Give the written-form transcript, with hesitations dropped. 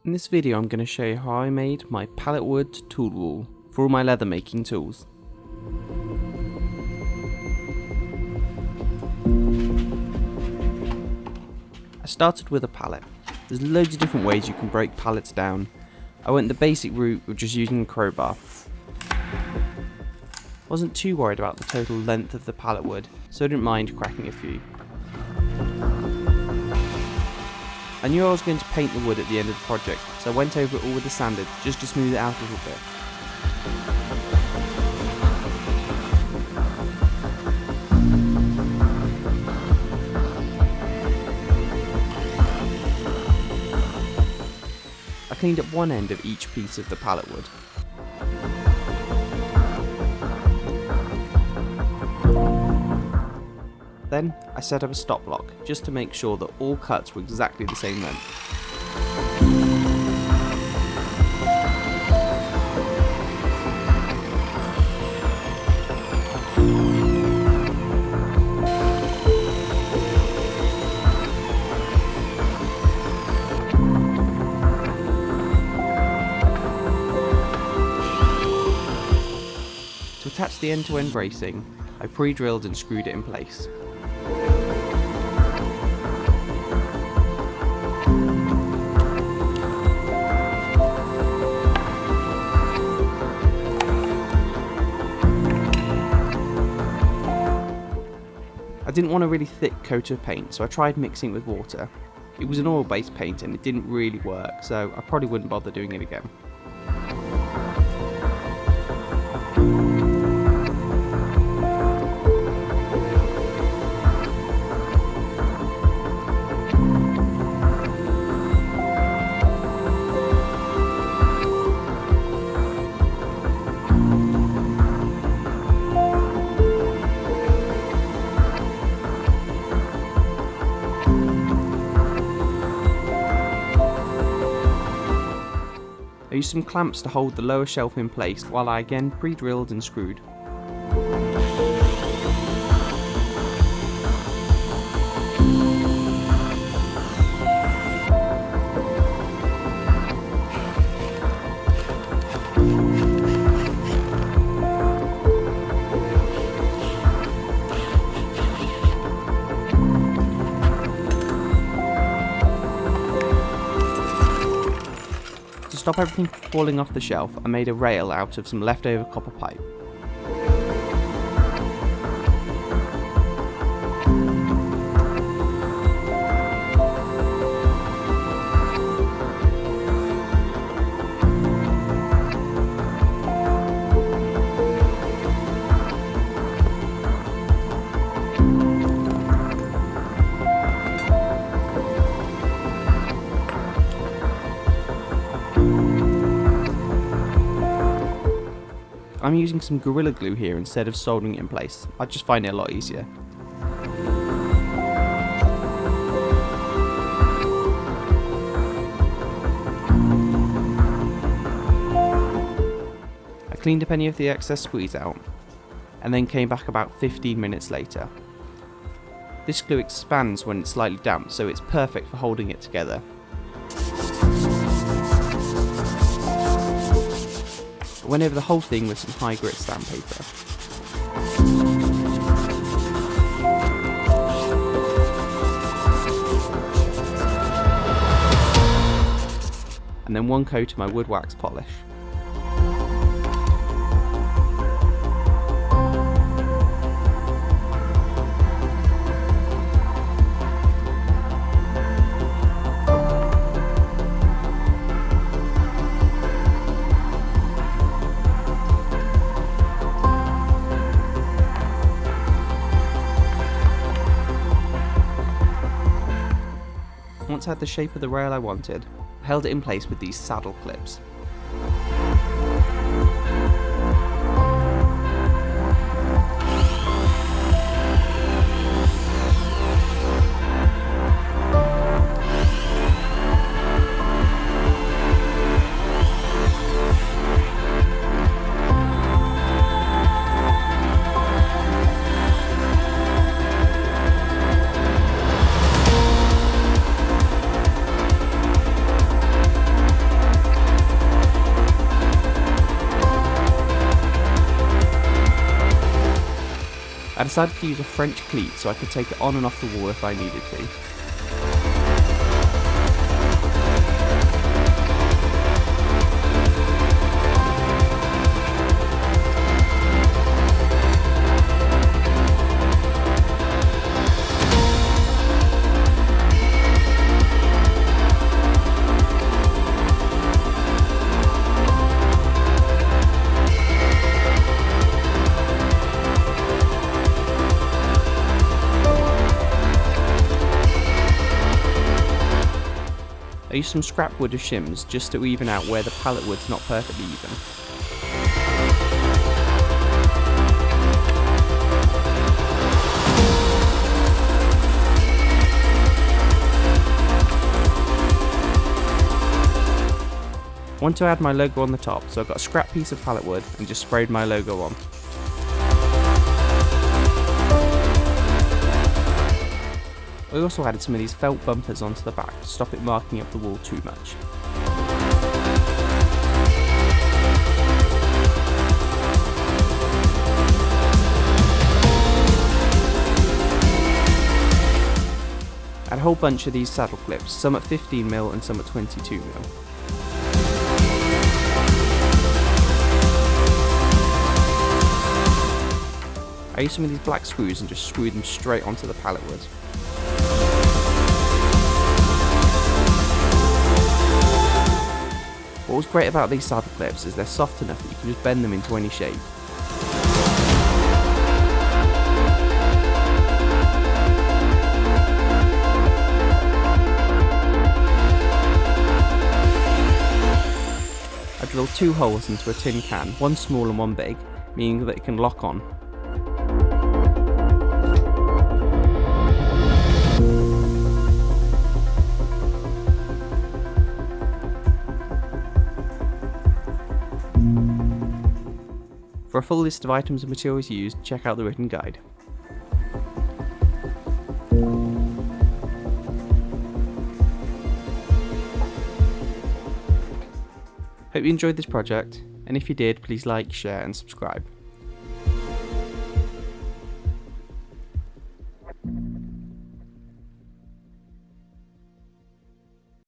In this video I'm going to show you how I made my pallet wood tool wall for all my leather making tools. I started with a pallet. There's loads of different ways you can break pallets down. I went the basic route of just using a crowbar. Wasn't too worried about the total length of the pallet wood, so I didn't mind cracking a few. I knew I was going to paint the wood at the end of the project, so I went over it all with the sander just to smooth it out a little bit. I cleaned up one end of each piece of the pallet wood. Then I set up a stop block just to make sure that all cuts were exactly the same length. To attach the end-to-end bracing, I pre-drilled and screwed it in place. I didn't want a really thick coat of paint, so I tried mixing it with water. It was an oil-based paint and it didn't really work, so I probably wouldn't bother doing it again. I used some clamps to hold the lower shelf in place while I again pre-drilled and screwed. To stop everything falling off the shelf, I made a rail out of some leftover copper pipe. I'm using some Gorilla Glue here instead of soldering it in place. I just find it a lot easier. I cleaned up any of the excess squeeze out, and then came back about 15 minutes later. This glue expands when it's slightly damp, so it's perfect for holding it together. I went over the whole thing with some high grit sandpaper. And then one coat of my wood wax polish. Once I had the shape of the rail I wanted, I held it in place with these saddle clips. I decided to use a French cleat so I could take it on and off the wall if I needed to. I used some scrap wood as shims just to even out where the pallet wood's not perfectly even. I want to add my logo on the top, so I got a scrap piece of pallet wood and just sprayed my logo on. I also added some of these felt bumpers onto the back to stop it marking up the wall too much. I had a whole bunch of these saddle clips, some at 15mm and some at 22mm. I used some of these black screws and just screwed them straight onto the pallet wood. What was great about these saddle clips is they're soft enough that you can just bend them into any shape. I drilled 2 holes into a tin can, one small and one big, meaning that it can lock on. For a full list of items and materials used, check out the written guide. Hope you enjoyed this project, and if you did, please like, share and subscribe.